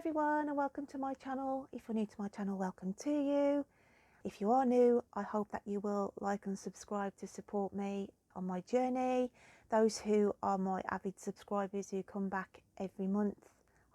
everyone and welcome to my channel. If you're new to my channel, welcome to you. If you are new, I hope that you will like and subscribe to support me on my journey. Those who are my avid subscribers who come back every month,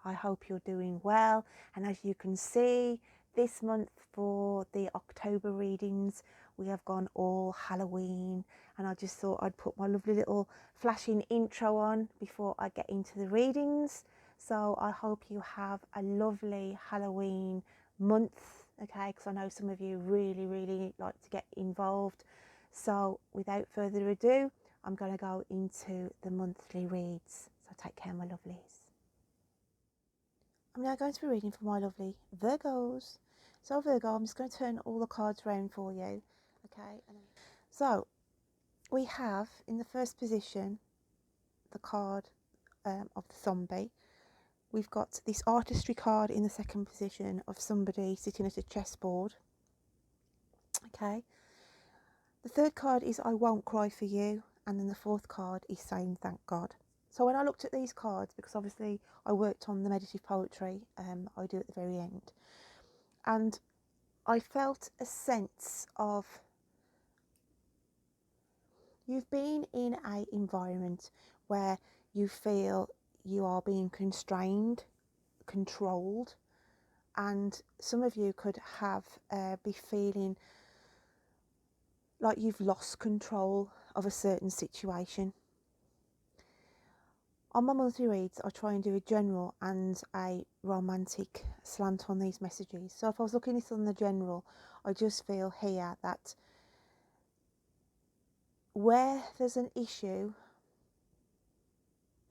I hope you're doing well. And as you can see, this month for the October readings, we have gone all Halloween, and I just thought I'd put my lovely little flashing intro on before I get into the readings. So I hope you have a lovely Halloween month, okay, because I know some of you really like to get involved. So without further ado, I'm going to go into the monthly reads. So take care, my lovelies. I'm now going to be reading for my lovely Virgos. So Virgo, I'm just going to turn all the cards around for you, okay? So we have in the first position the card of the zombie. We've got this artistry card in the second position of somebody sitting at a chessboard. Okay. The third card is I won't cry for you. And then the fourth card is saying thank God. So when I looked at these cards, because obviously I worked on the meditative poetry, I do at the very end. And I felt a sense of you've been in an environment where you feel you are being constrained, controlled, and some of you could have be feeling like you've lost control of a certain situation. On my monthly reads, I try and do a general and a romantic slant on these messages. So if I was looking at this on the general, I just feel here that where there's an issue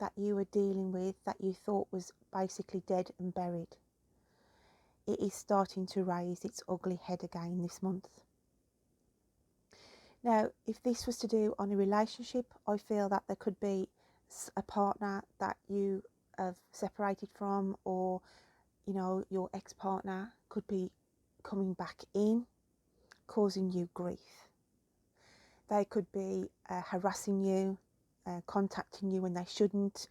that you were dealing with that you thought was basically dead and buried, it is starting to raise its ugly head again this month. Now, if this was to do on a relationship, I feel that there could be a partner that you have separated from, or, you know, your ex-partner could be coming back in, causing you grief. They could be harassing you, contacting you when they shouldn't,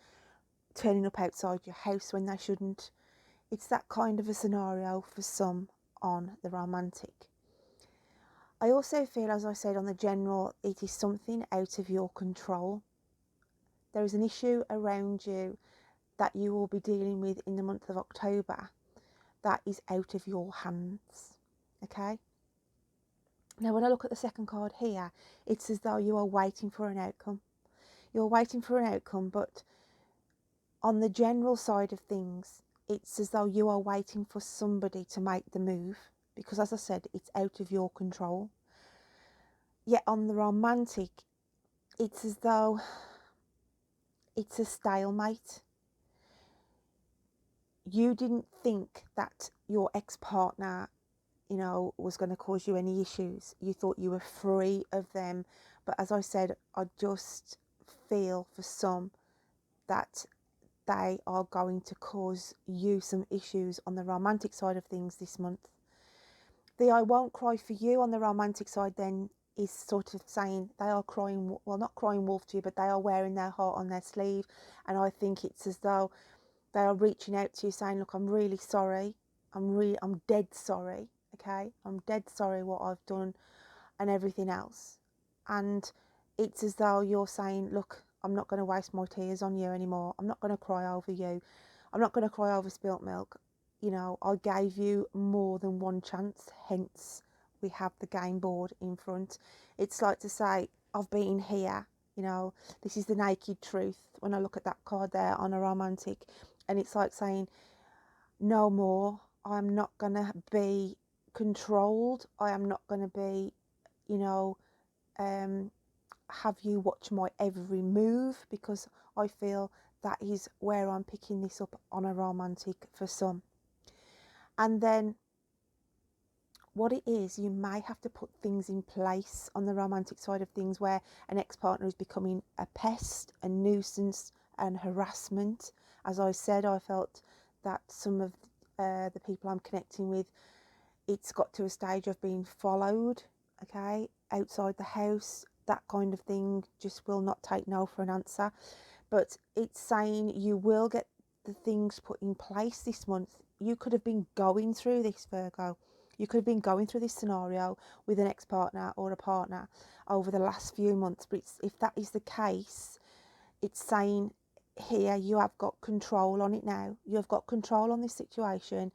turning up outside your house when they shouldn't. It's that kind of a scenario for some on the romantic. I also feel, as I said on the general, it is something out of your control. There is an issue around you that you will be dealing with in the month of October that is out of your hands, okay? Now, when I look at the second card here, it's as though you are waiting for an outcome. You're waiting for an outcome, but on the general side of things, it's as though you are waiting for somebody to make the move, because as I said, it's out of your control. Yet on the romantic, it's as though it's a stalemate. You didn't think that your ex-partner, you know, was going to cause you any issues. You thought you were free of them. But as I said, I just feel for some that they are going to cause you some issues on the romantic side of things this month. The I won't cry for you on the romantic side then is sort of saying they are crying, well, not crying wolf to you, but they are wearing their heart on their sleeve. And I think it's as though they are reaching out to you saying, look, I'm really sorry. I'm dead sorry. Okay. I'm dead sorry what I've done and everything else. And it's as though you're saying, look, I'm not going to waste my tears on you anymore. I'm not going to cry over you. I'm not going to cry over spilt milk. You know, I gave you more than one chance, hence we have the game board in front. It's like to say, I've been here, you know, this is the naked truth when I look at that card there on a romantic. And it's like saying, no more. I'm not going to be controlled. I am not going to be, you know, have you watch my every move, because I feel that is where I'm picking this up on a romantic for some. And then what it is, you may have to put things in place on the romantic side of things where an ex-partner is becoming a pest, a nuisance, and harassment. As I said, I felt that some of the people I'm connecting with, it's got to a stage of being followed, okay, outside the house. That kind of thing just will not take no for an answer. But it's saying you will get the things put in place this month. You could have been going through this, Virgo. You could have been going through this scenario with an ex-partner or a partner over the last few months. But if that is the case, it's saying here you have got control on it now. You have got control on this situation,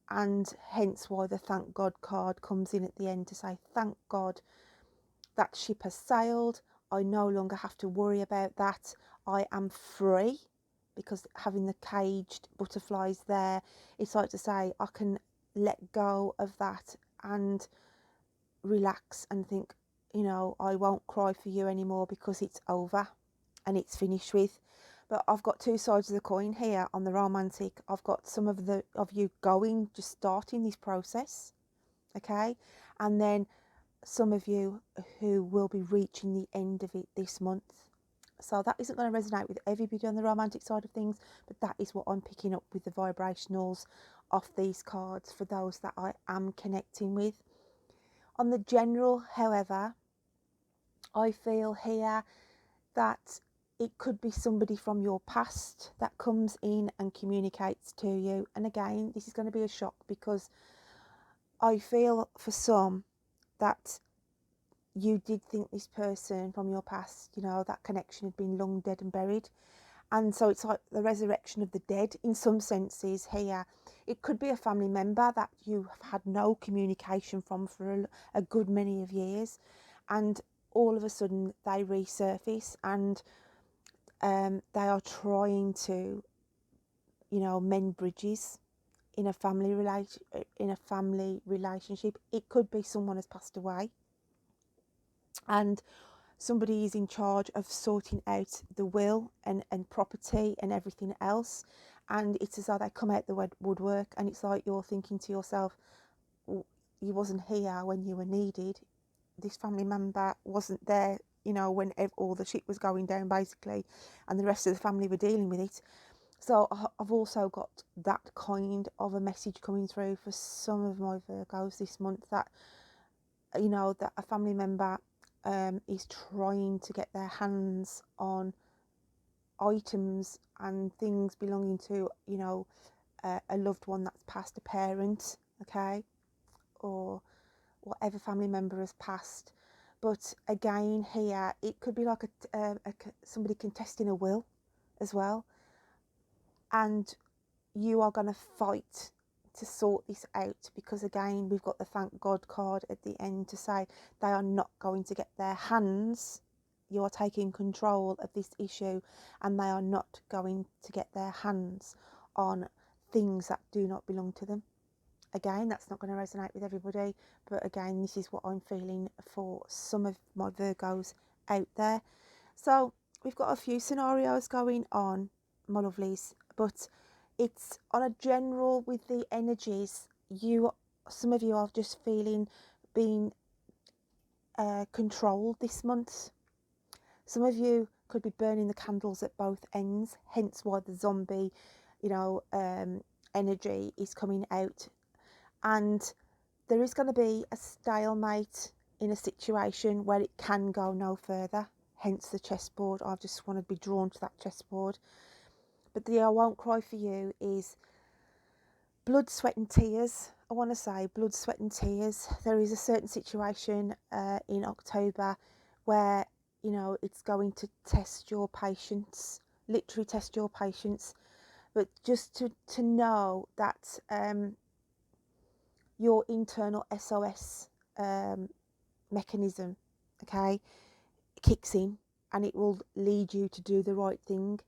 and hence why the thank God card comes in at the end to say, thank God that ship has sailed. I no longer have to worry about that. I am free, because having the caged butterflies there, it's like to say I can let go of that and relax and think, you know, I won't cry for you anymore because it's over and it's finished with. But I've got two sides of the coin here on the romantic. I've got some of you going, just starting this process, okay, and then some of you who will be reaching the end of it this month. So that isn't going to resonate with everybody on the romantic side of things, but that is what I'm picking up with the vibrationals off these cards for those that I am connecting with. On the general, however, I feel here that it could be somebody from your past that comes in and communicates to you. And again, this is going to be a shock, because I feel for some that you did think this person from your past, you know, that connection had been long dead and buried. And so it's like the resurrection of the dead in some senses here. It could be a family member that you have had no communication from for a good many of years, and all of a sudden they resurface, and they are trying to, you know, mend bridges in a family relationship. It could be someone has passed away, and somebody is in charge of sorting out the will and property and everything else, and it's as though they come out the woodwork, and it's like you're thinking to yourself, you wasn't here when you were needed. This family member wasn't there, you know, when all the shit was going down basically, and the rest of the family were dealing with it. So I've also got that kind of a message coming through for some of my Virgos this month, that, you know, that a family member is trying to get their hands on items and things belonging to, you know, a loved one that's passed, a parent, okay, or whatever family member has passed. But again here, it could be like somebody contesting a will as well, and you are going to fight to sort this out, because again we've got the thank God card at the end to say they are not going to get their hands, you are taking control of this issue, and they are not going to get their hands on things that do not belong to them. Again, that's not going to resonate with everybody, but again, this is what I'm feeling for some of my Virgos out there. So we've got a few scenarios going on, my lovelies, but it's on a general with the energies. Some of you are just feeling being controlled this month. Some of you could be burning the candles at both ends, hence why the zombie, you know, energy is coming out. And there is going to be a stalemate in a situation where it can go no further, hence the chessboard. I just want to be drawn to that chessboard. But the I won't cry for you is blood, sweat and tears. I want to say blood, sweat and tears. There is a certain situation in October where, you know, it's going to test your patience, literally test your patience. But just to know that your internal SOS mechanism, okay, kicks in, and it will lead you to do the right thing.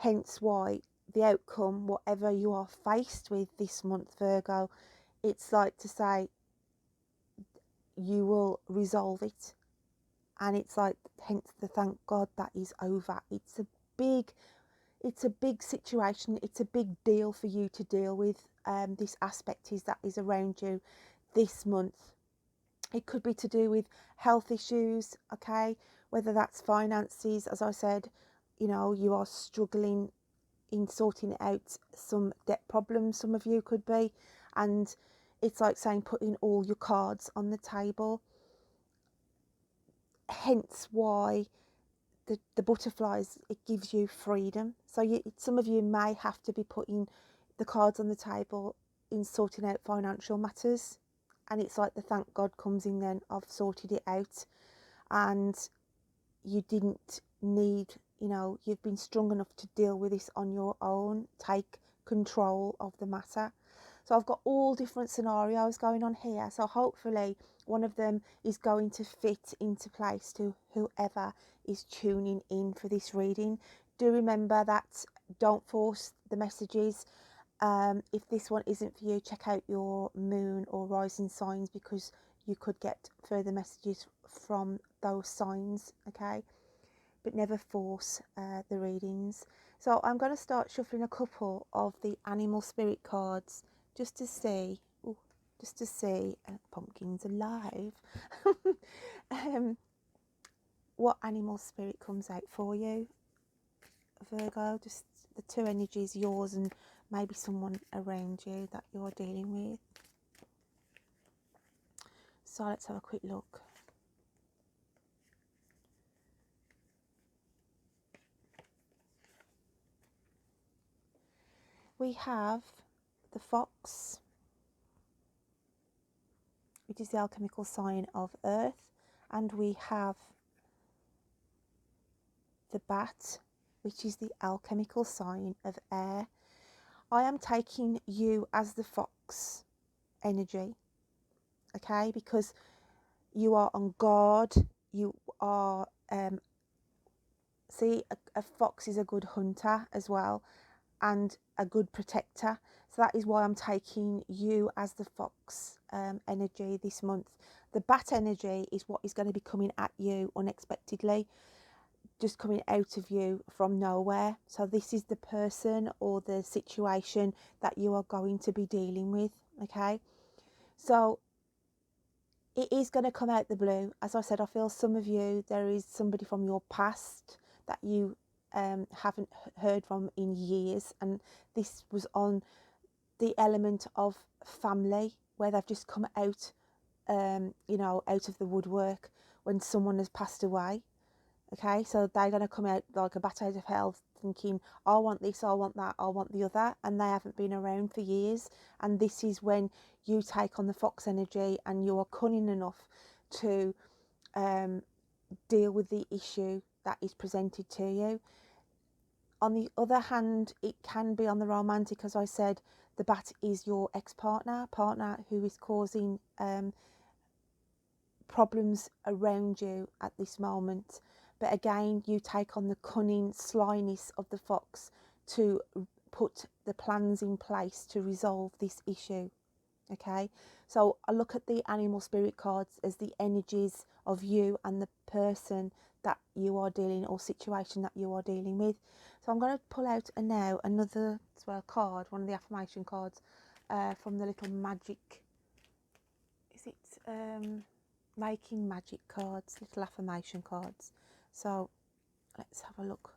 Hence why the outcome, whatever you are faced with this month, Virgo, it's like to say you will resolve it. And it's like, hence the thank God that is over. It's a big situation. It's a big deal for you to deal with. This aspect that is around you this month. It could be to do with health issues, okay, whether that's finances. As I said, you know, you are struggling in sorting out some debt problems, some of you could be, and it's like saying putting all your cards on the table. Hence why the butterflies, it gives you freedom. So some of you may have to be putting the cards on the table in sorting out financial matters, and it's like the thank God comes in then, I've sorted it out. And you didn't need, you've been strong enough to deal with this on your own, take control of the matter. So I've got all different scenarios going on here, so hopefully one of them is going to fit into place to whoever is tuning in for this reading. Do remember that don't force the messages. If this one isn't for you, check out your moon or rising signs, because you could get further messages from those signs, okay? But never force the readings. So I'm going to start shuffling a couple of the animal spirit cards just to see, pumpkins alive, what animal spirit comes out for you, Virgo. Just the two energies, yours and maybe someone around you that you're dealing with. So let's have a quick look. We have the fox, which is the alchemical sign of earth, and we have the bat, which is the alchemical sign of air. I am taking you as the fox energy, okay, because you are on guard. You are see, a fox is a good hunter as well, and a good protector. So that is why I'm taking you as the fox energy this month. The bat energy is what is going to be coming at you unexpectedly, just coming out of you from nowhere. So this is the person or the situation that you are going to be dealing with, okay? So it is going to come out the blue. As I said, I feel some of you, there is somebody from your past that you haven't heard from in years, and this was on the element of family, where they've just come out, out of the woodwork when someone has passed away. Okay, so they're going to come out like a bat out of hell, thinking, I want this, I want that, I want the other, and they haven't been around for years. And this is when you take on the fox energy and you are cunning enough to deal with the issue that is presented to you. On the other hand, it can be on the romantic. As I said, the bat is your partner who is causing problems around you at this moment. But again, you take on the cunning slyness of the fox to put the plans in place to resolve this issue. Okay, so I look at the animal spirit cards as the energies of you and the person that you are dealing, or situation that you are dealing with. So I'm going to pull out another card, one of the affirmation cards from the little magic, is it making magic cards, little affirmation cards. So let's have a look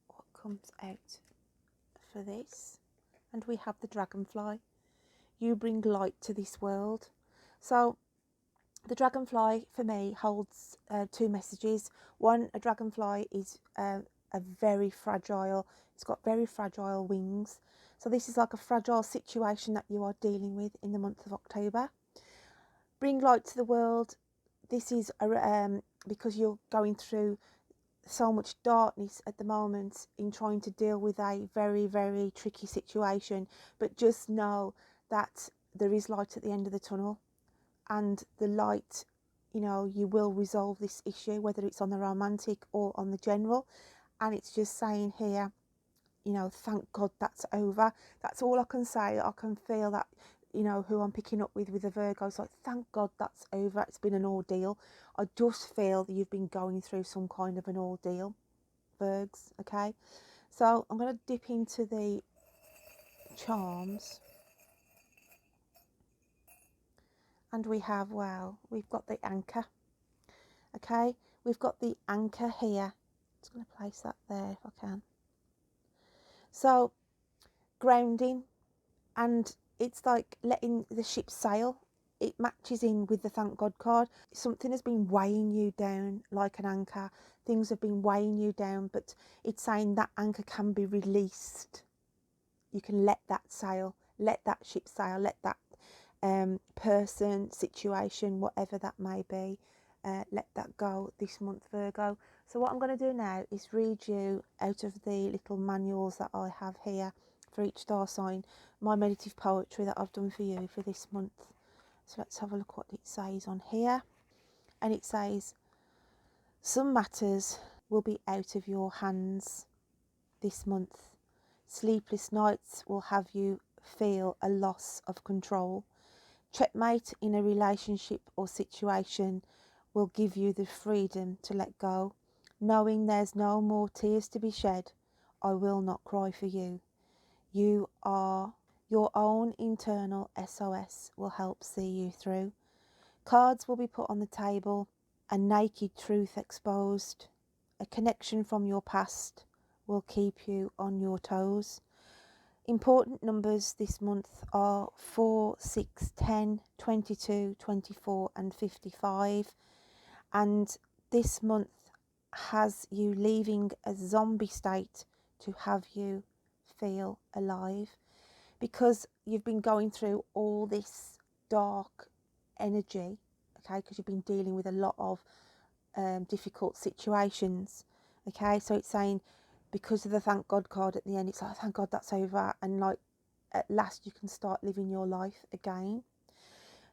what comes out for this. And we have the dragonfly. You bring light to this world. So the dragonfly for me holds two messages. One, a dragonfly is a very fragile, it's got very fragile wings. So this is like a fragile situation that you are dealing with in the month of October. Bring light to the world. This is because you're going through so much darkness at the moment in trying to deal with a very, very tricky situation. But just know that there is light at the end of the tunnel, and the light, you will resolve this issue, whether it's on the romantic or on the general. And it's just saying here, thank God that's over. That's all I can say. I can feel that, who I'm picking up with the Virgo. It's like, thank God that's over. It's been an ordeal. I just feel that you've been going through some kind of an ordeal, Virgs, okay? So I'm going to dip into the charms. And we have, we've got the anchor, okay? We've got the anchor here. I'm just going to place that there if I can. So, grounding, and it's like letting the ship sail. it matches in with the thank God card. Something has been weighing you down like an anchor. Things have been weighing you down, but it's saying that anchor can be released. You can let that sail, let that ship sail, let that person, situation, whatever that may be, let that go this month, Virgo. So what I'm going to do now is read you out of the little manuals that I have here for each star sign, my meditative poetry that I've done for you for this month. So let's have a look what it says on here. And it says, some matters will be out of your hands this month. Sleepless nights will have you feel a loss of control. Checkmate in a relationship or situation will give you the freedom to let go. Knowing there's no more tears to be shed, I will not cry for you. You are your own internal SOS will help see you through. Cards will be put on the table, a naked truth exposed. A connection from your past will keep you on your toes. Important numbers this month are 4, 6, 10, 22, 24 and 55. And this month has you leaving a zombie state to have you feel alive, because you've been going through all this dark energy, okay, because you've been dealing with a lot of difficult situations, okay. So it's saying, because of the thank God card at the end, it's like, thank God that's over, and like at last you can start living your life again.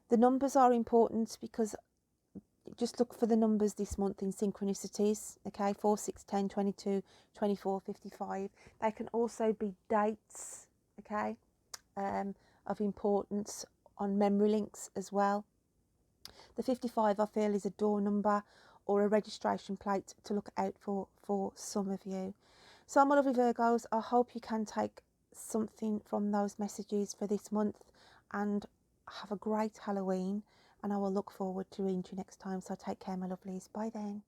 The numbers are important because just look for the numbers this month in synchronicities, okay. 4, 6, 10, 22, 24, 55. They can also be dates, okay, of importance on memory links as well. The 55 I feel is a door number or a registration plate to look out for some of you. So my lovely Virgos, I hope you can take something from those messages for this month, and have a great Halloween, and I will look forward to reading you next time. So take care, my lovelies. Bye then.